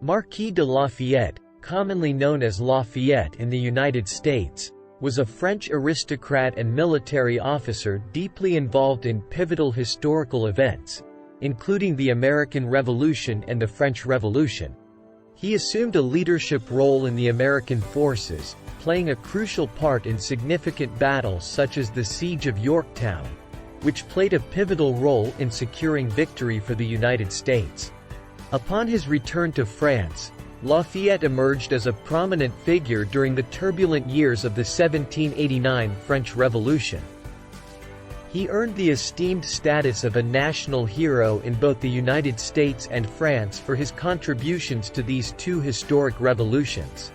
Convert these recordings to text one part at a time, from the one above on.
Marquis de Lafayette, commonly known as Lafayette in the United States, was a French aristocrat and military officer deeply involved in pivotal historical events, including the American Revolution and the French Revolution. He assumed a leadership role in the American forces, playing a crucial part in significant battles such as the Siege of Yorktown, which played a pivotal role in securing victory for the United States. Upon his return to France, Lafayette emerged as a prominent figure during the turbulent years of the 1789 French Revolution. He earned the esteemed status of a national hero in both the United States and France for his contributions to these two historic revolutions.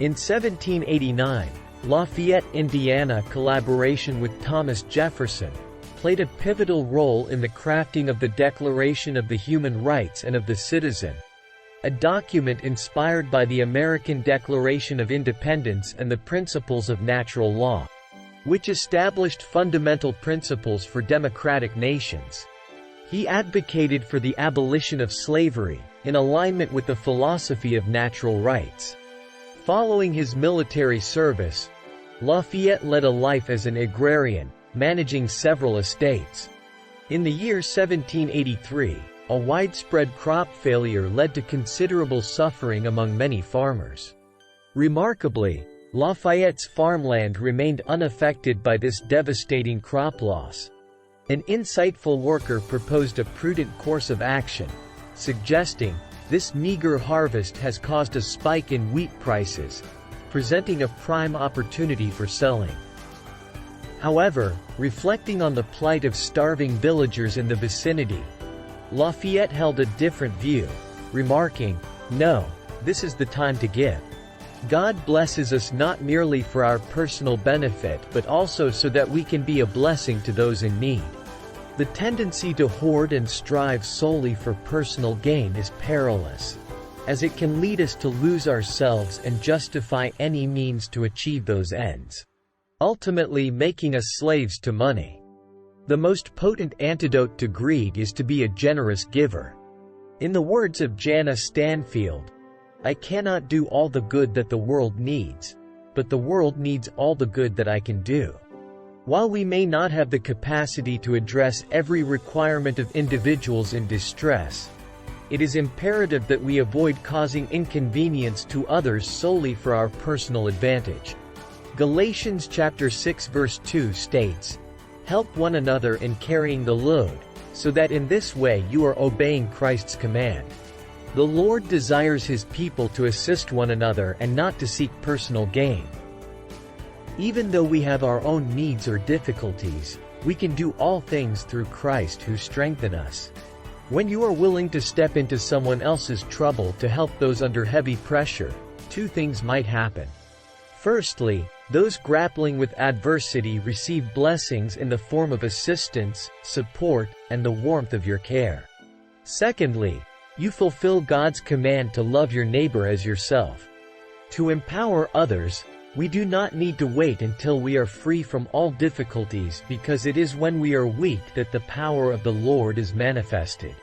In 1789, Lafayette, Indiana collaboration with Thomas Jefferson played a pivotal role in the crafting of the Declaration of the Human Rights and of the Citizen, a document inspired by the American Declaration of Independence and the principles of natural law, which established fundamental principles for democratic nations. He advocated for the abolition of slavery, in alignment with the philosophy of natural rights. Following his military service, Lafayette led a life as an agrarian, managing several estates. In the year 1783, a widespread crop failure led to considerable suffering among many farmers. Remarkably, Lafayette's farmland remained unaffected by this devastating crop loss. An insightful worker proposed a prudent course of action, suggesting, "This meager harvest has caused a spike in wheat prices, presenting a prime opportunity for selling." However, reflecting on the plight of starving villagers in the vicinity, Lafayette held a different view, remarking, "No, this is the time to give. God blesses us not merely for our personal benefit but also so that we can be a blessing to those in need. The tendency to hoard and strive solely for personal gain is perilous, as it can lead us to lose ourselves and justify any means to achieve those ends, ultimately making us slaves to money. The most potent antidote to greed is to be a generous giver." In the words of Jana Stanfield, "I cannot do all the good that the world needs, but the world needs all the good that I can do." While we may not have the capacity to address every requirement of individuals in distress, it is imperative that we avoid causing inconvenience to others solely for our personal advantage. Galatians chapter 6 verse 2 states, "Help one another in carrying the load, so that in this way you are obeying Christ's command." The Lord desires His people to assist one another and not to seek personal gain. Even though we have our own needs or difficulties, we can do all things through Christ who strengthens us. When you are willing to step into someone else's trouble to help those under heavy pressure, two things might happen. Firstly, those grappling with adversity receive blessings in the form of assistance, support, and the warmth of your care. Secondly, you fulfill God's command to love your neighbor as yourself. To empower others, we do not need to wait until we are free from all difficulties, because it is when we are weak that the power of the Lord is manifested.